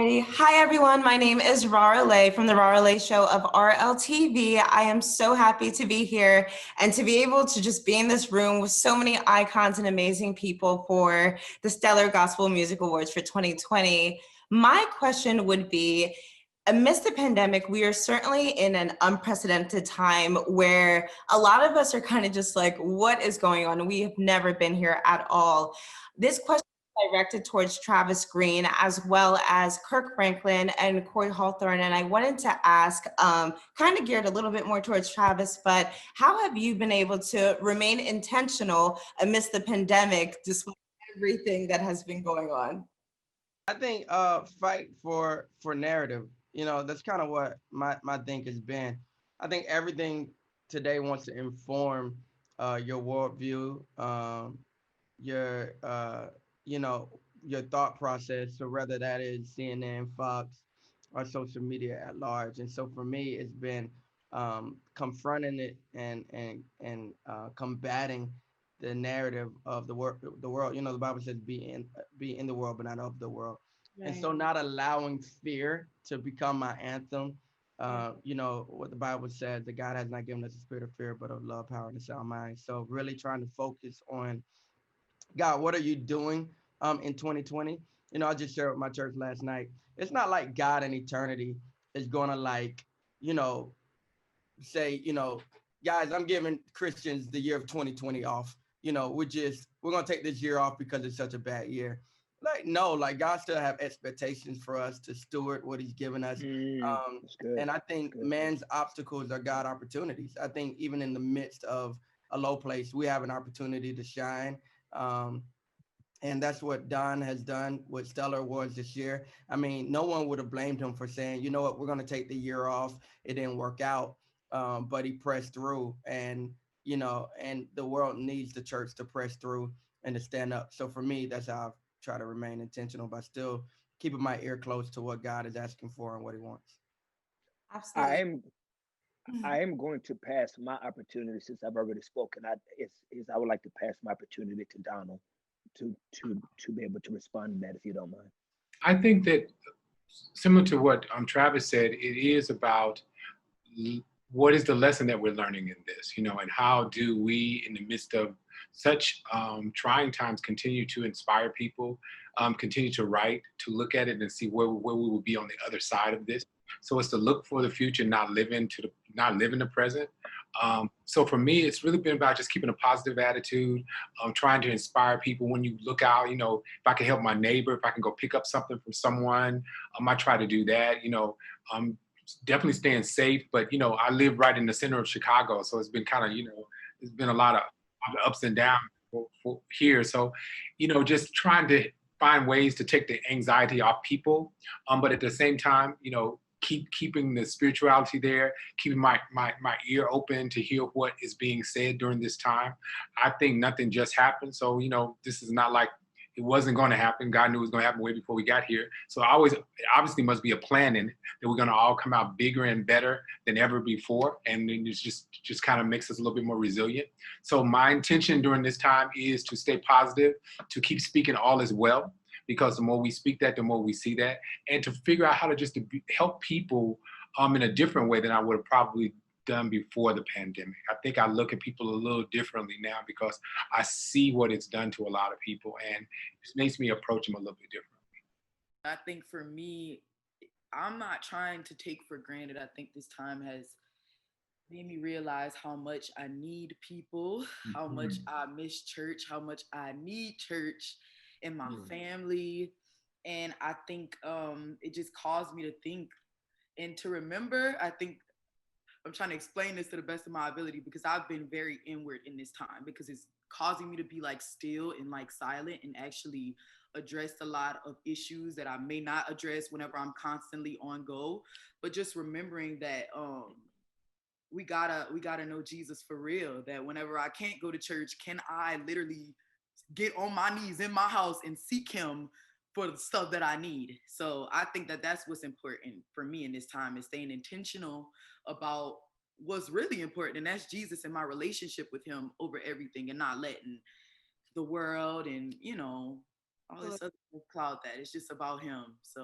Hi everyone, my name is Raro Lae from the Raro Lae Show of RLTV. I am so happy to be here and to be able to just be in this room with so many icons and amazing people for the Stellar Gospel Music Awards for 2020. My question would be, amidst the pandemic, we are certainly in an unprecedented time where a lot of us are kind of just like, what is going on? We have never been here at all. This question directed towards Travis Greene, as well as Kirk Franklin and Koryn Hawthorne. And I wanted to ask, kind of geared a little bit more towards Travis, but how have you been able to remain intentional amidst the pandemic, despite everything that has been going on? I think fight for narrative. That's kind of what my think has been. I think everything today wants to inform your worldview, your your thought process. So whether that is CNN, Fox, or social media at large. And so for me, it's been confronting it and combating the narrative of the world. The world. The Bible says, "Be in the world, but not of the world." And so not allowing fear to become my anthem. What the Bible says, that God has not given us a spirit of fear, but of love, power, and a sound mind. So really trying to focus on, God, what are you doing in 2020? I just shared with my church last night. It's not like God in eternity is gonna, like, you know, say, guys, I'm giving Christians the year of 2020 off. We're gonna take this year off because it's such a bad year. Like, no, like, God still have expectations for us to steward what He's given us. That's good. And I think Good. man's obstacles are God opportunities. I think even in the midst of a low place, we have an opportunity to shine. Um, and that's what Don has done with Stellar Awards this year. I mean, no one would have blamed him for saying, you know what, we're going to take the year off. It didn't work out, but he pressed through. And the world needs the church to press through and to stand up. So for me, that's how I try to remain intentional, but still keeping my ear close to what God is asking for and what He wants. I Absolutely. am I am going to pass my opportunity since I've already spoken. Is I would like to pass my opportunity to Donald to be able to respond to that if you don't mind. I think that similar to what Travis said, it is about what is the lesson that we're learning in this, and how do we, in the midst of such trying times, continue to inspire people, continue to write, to look at it and see where we will be on the other side of this. So it's to look for the future, not live in the present. So for me, it's really been about just keeping a positive attitude, trying to inspire people. When you look out, if I can help my neighbor, if I can go pick up something from someone, I try to do that. Definitely staying safe, but I live right in the center of Chicago, so it's been kind of, it's been a lot of ups and downs for here. So, just trying to find ways to take the anxiety off people, but at the same time, keeping the spirituality there, keeping my ear open to hear what is being said during this time. I think nothing just happened, so this is not like it wasn't going to happen. God knew it was going to happen way before we got here. So it obviously must be a plan in it, that we're going to all come out bigger and better than ever before. And then it's just kind of makes us a little bit more resilient. So my intention during this time is to stay positive, to keep speaking all is well, because the more we speak that, the more we see that, and to figure out how to just help people in a different way than I would have probably done before the pandemic. I think I look at people a little differently now because I see what it's done to a lot of people, and it makes me approach them a little bit differently. I think for me, I'm not trying to take for granted. I think this time has made me realize how much I need people, how much I miss church, how much I need church in my family. And I think it just caused me to think and to remember. I think I'm trying to explain this to the best of my ability, because I've been very inward in this time, because it's causing me to be like still and like silent and actually address a lot of issues that I may not address whenever I'm constantly on go. But just remembering that we gotta know Jesus for real. That whenever I can't go to church, can I literally get on my knees in my house and seek Him for the stuff that I need? So I think that that's what's important for me in this time, is staying intentional about what's really important, and that's Jesus and my relationship with Him over everything, and not letting the world and all this other stuff cloud that. It's just about Him. So